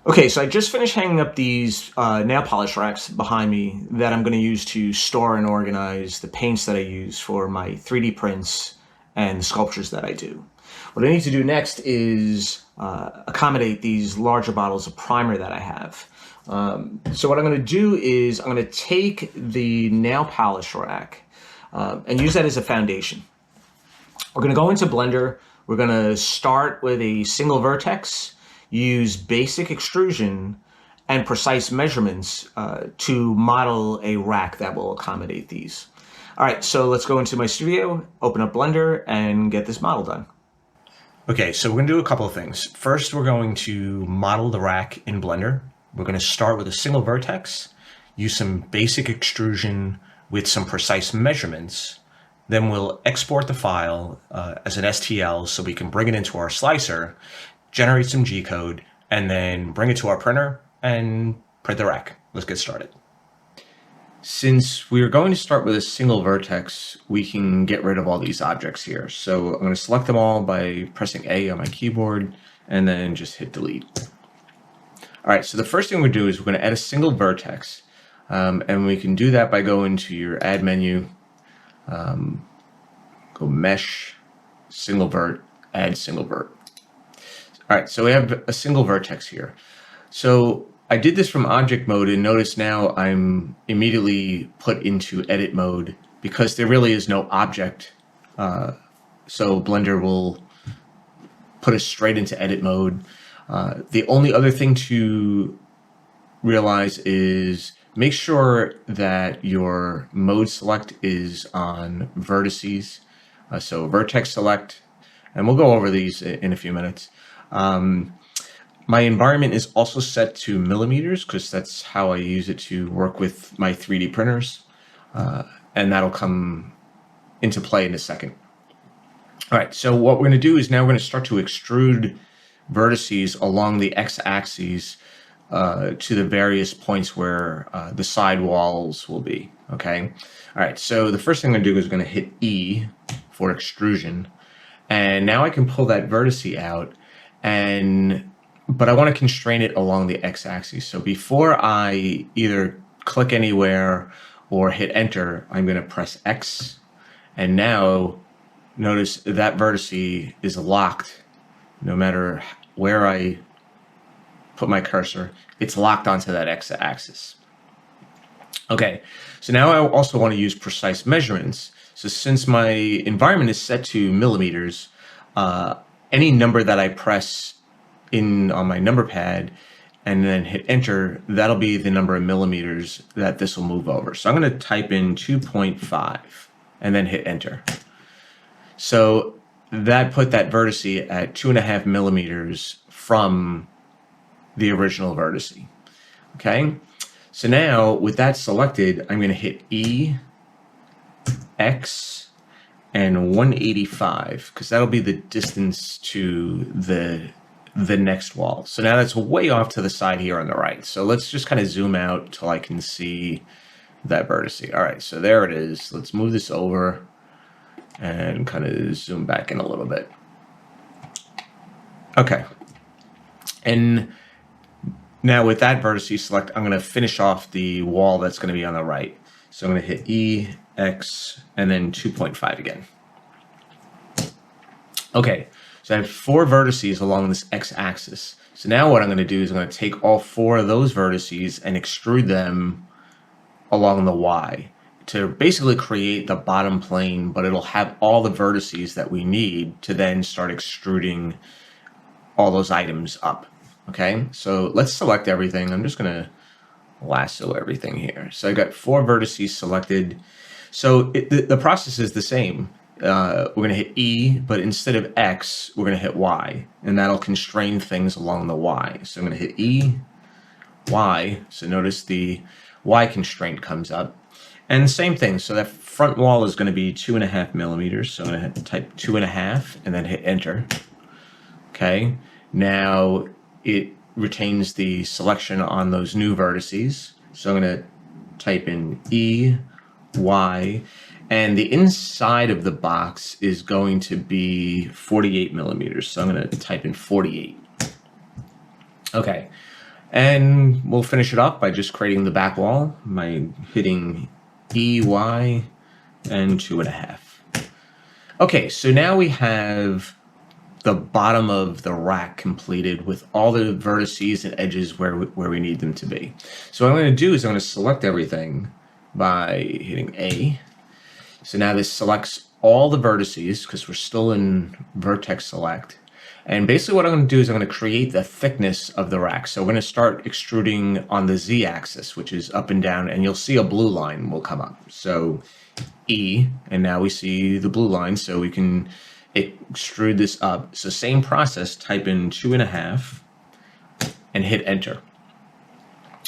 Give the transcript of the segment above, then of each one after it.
Okay, so I just finished hanging up these nail polish racks behind me that I'm going to use to store and organize the paints that I use for my 3D prints and the sculptures that I do. What I need to do next is accommodate these larger bottles of primer that I have. So what I'm going to do is I'm going to take the nail polish rack and use that as a foundation. We're going to go into Blender. We're going to start with a single vertex, use basic extrusion and precise measurements to model a rack that will accommodate these. All right, so let's go into my studio, open up Blender, and get this model done. Okay, so we're going to do a couple of things. First, we're going to model the rack in Blender. We're going to start with a single vertex, use some basic extrusion with some precise measurements. Then we'll export the file as an STL so we can bring it into our slicer, generate some G-code, and then bring it to our printer and print the rack. Let's get started. Since we are going to start with a single vertex, we can get rid of all these objects here. So I'm going to select them all by pressing A on my keyboard and then just hit delete. All right, so the first thing we do is we're going to add a single vertex. And we can do that by going to your add menu, go mesh, single vert, add single vert. All right, so we have a single vertex here. So I did this from object mode, and notice now I'm immediately put into edit mode because there really is no object. So Blender will put us straight into edit mode. The only other thing to realize is make sure that your mode select is on vertices. So vertex select, and we'll go over these in a few minutes. My environment is also set to millimeters because that's how I use it to work with my 3D printers. And that'll come into play in a second. All right, so what we're going to do is now we're going to start to extrude vertices along the x-axis to the various points where the side walls will be, okay? All right, so the first thing I'm going to do is going to hit E for extrusion. And now I can pull that vertice out, but I want to constrain it along the x-axis. So before I either click anywhere or hit enter, I'm going to press X. And now notice that vertice is locked. No matter where I put my cursor, it's locked onto that x-axis. Okay, so now I also want to use precise measurements. So since my environment is set to millimeters, any number that I press in on my number pad and then hit enter, that'll be the number of millimeters that this will move over. So I'm going to type in 2.5 and then hit enter. So that put that vertice at 2.5 millimeters from the original vertice. Okay, so now with that selected, I'm going to hit E, X, and 185 because that'll be the distance to the next wall. So now that's way off to the side here on the right. So let's just kind of zoom out till I can see that vertice. All right, so there it is. Let's move this over and kind of zoom back in a little bit. Okay, and now with that vertice select, I'm going to finish off the wall that's going to be on the right. So I'm going to hit E, X, and then 2.5 again. Okay, so I have 4 vertices along this x-axis. So now what I'm going to do is I'm going to take all 4 of those vertices and extrude them along the Y to basically create the bottom plane, but it'll have all the vertices that we need to then start extruding all those items up. Okay, so let's select everything. I'm just going to lasso everything here. So I got 4 vertices selected. So the process is the same. We're going to hit E, but instead of X, we're going to hit Y, and that'll constrain things along the Y. So I'm going to hit E, Y. So notice the Y constraint comes up. And same thing. So that front wall is going to be 2.5 millimeters. So I'm going to type 2.5 and then hit enter. Okay, now it retains the selection on those new vertices. So I'm going to type in E, Y, and the inside of the box is going to be 48 millimeters. So I'm going to type in 48. Okay, And we'll finish it up by just creating the back wall by hitting E, Y, and 2.5. Okay, so now we have the bottom of the rack completed with all the vertices and edges where we need them to be. So what I'm going to do is I'm going to select everything by hitting A. So now this selects all the vertices because we're still in Vertex Select. And basically what I'm going to do is I'm going to create the thickness of the rack. So we're going to start extruding on the Z-axis, which is up and down, and you'll see a blue line will come up. So E, and now we see the blue line, so we can extrude this up. So same process, type in 2.5 and hit enter.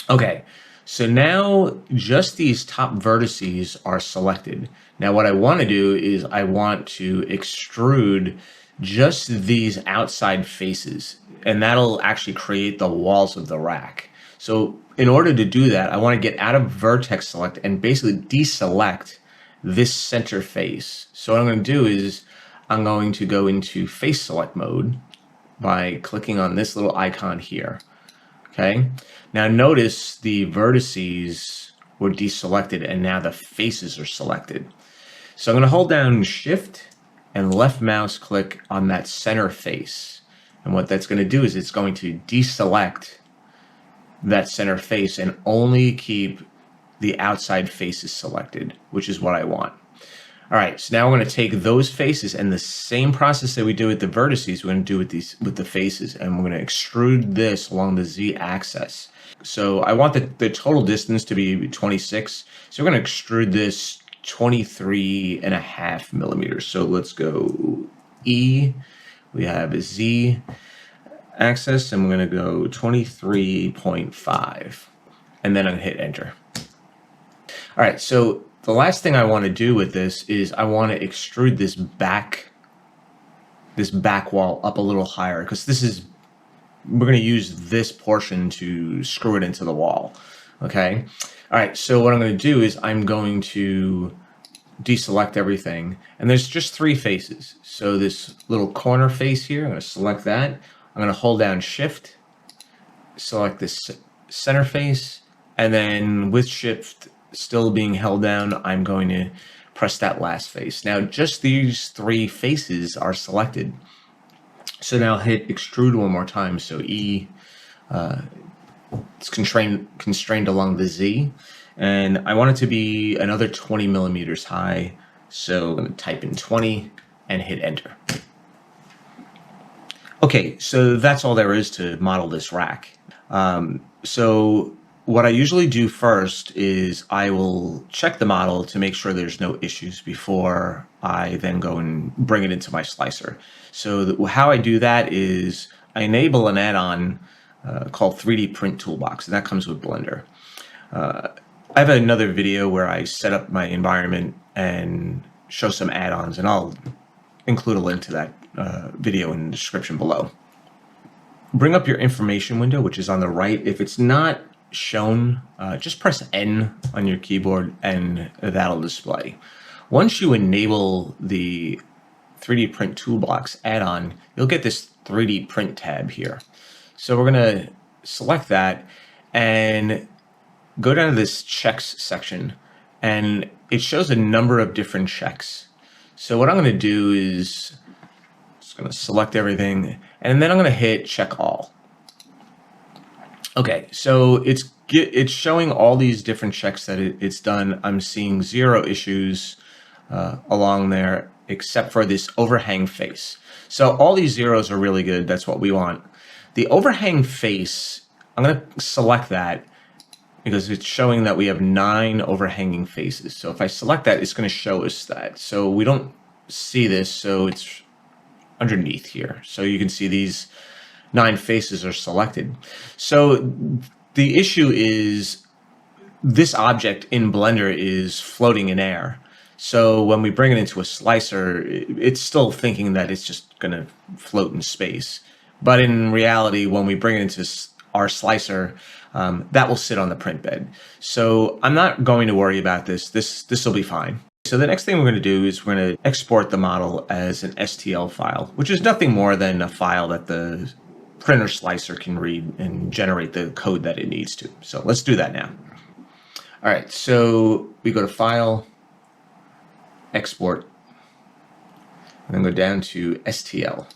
Okay, so now just these top vertices are selected. Now what I want to do is I want to extrude just these outside faces, and that'll actually create the walls of the rack. So in order to do that, I want to get out of Vertex Select and basically deselect this center face. So what I'm going to do is I'm going to go into face select mode by clicking on this little icon here. Okay, now notice the vertices were deselected and now the faces are selected. So I'm going to hold down Shift and left mouse click on that center face. And what that's going to do is it's going to deselect that center face and only keep the outside faces selected, which is what I want. All right, so now we're going to take those faces and the same process that we do with the vertices, we're going to do with the faces, and we're going to extrude this along the Z-axis. So I want the total distance to be 26. So we're going to extrude this 23.5 millimeters. So let's go E. We have a Z axis, and we're going to go 23.5, and then I'm going to hit enter. All right, so the last thing I want to do with this is I want to extrude this back wall up a little higher, because we're going to use this portion to screw it into the wall. Okay. All right. So what I'm going to do is I'm going to deselect everything, and there's just 3 faces. So this little corner face here, I'm going to select that. I'm going to hold down Shift, select this center face, and then with Shift still being held down, I'm going to press that last face. Now just these 3 faces are selected. So now hit extrude one more time. So E, it's constrained along the Z, and I want it to be another 20 millimeters high. So I'm going to type in 20 and hit enter. Okay, so that's all there is to model this rack. So what I usually do first is I will check the model to make sure there's no issues before I then go and bring it into my slicer. So how I do that is I enable an add-on called 3D Print Toolbox, and that comes with Blender. I have another video where I set up my environment and show some add-ons, and I'll include a link to that video in the description below. Bring up your information window, which is on the right. If it's not shown, just press N on your keyboard and that'll display. Once you enable the 3D Print Toolbox add-on, you'll get this 3D Print tab here. So we're going to select that and go down to this checks section, and it shows a number of different checks. So what I'm going to do is just going to select everything, and then I'm going to hit check all. Okay, so it's showing all these different checks that it's done. I'm seeing 0 issues along there, except for this overhang face. So all these zeros are really good. That's what we want. The overhang face, I'm going to select that because it's showing that we have 9 overhanging faces. So if I select that, it's going to show us that. So we don't see this, so it's underneath here. So you can see these 9 faces are selected. So the issue is this object in Blender is floating in air. So when we bring it into a slicer, it's still thinking that it's just going to float in space. But in reality, when we bring it into our slicer, that will sit on the print bed. So I'm not going to worry about this. This will be fine. So the next thing we're going to do is we're going to export the model as an STL file, which is nothing more than a file that the printer slicer can read and generate the code that it needs to. So let's do that now. All right, so we go to File, Export, and then go down to STL.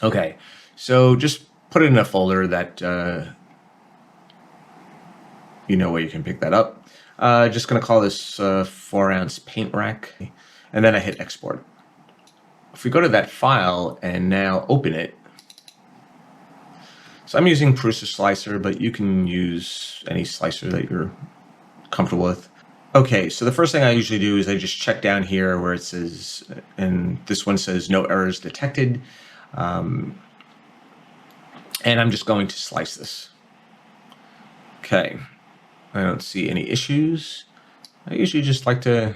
Okay, so just put it in a folder that you know where you can pick that up. Just going to call this 4-ounce paint rack, and then I hit Export. If we go to that file and now open it, so I'm using Prusa Slicer, but you can use any slicer that you're comfortable with. Okay, so the first thing I usually do is I just check down here where it says, and this one says no errors detected. And I'm just going to slice this. Okay, I don't see any issues. I usually just like to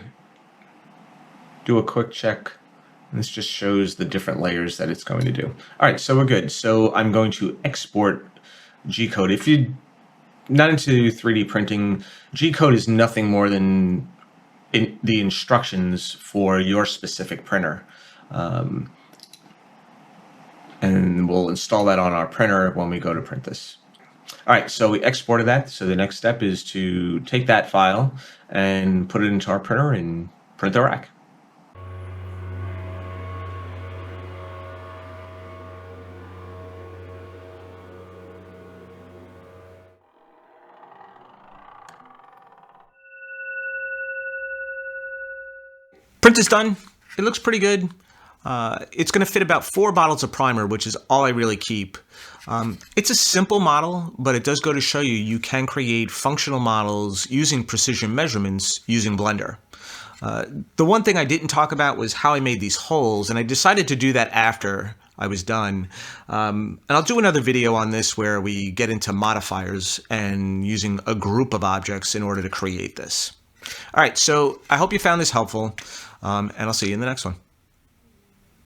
do a quick check. And this just shows the different layers that it's going to do. All right, so we're good. So I'm going to export G-code. If you're not into 3D printing, G-code is nothing more than the instructions for your specific printer. And we'll install that on our printer when we go to print this. All right, so we exported that. So the next step is to take that file and put it into our printer and print the rack. Print is done. It looks pretty good. It's going to fit about 4 bottles of primer, which is all I really keep. It's a simple model, but it does go to show you you can create functional models using precision measurements using Blender. The one thing I didn't talk about was how I made these holes, and I decided to do that after I was done. And I'll do another video on this where we get into modifiers and using a group of objects in order to create this. All right, so I hope you found this helpful, and I'll see you in the next one.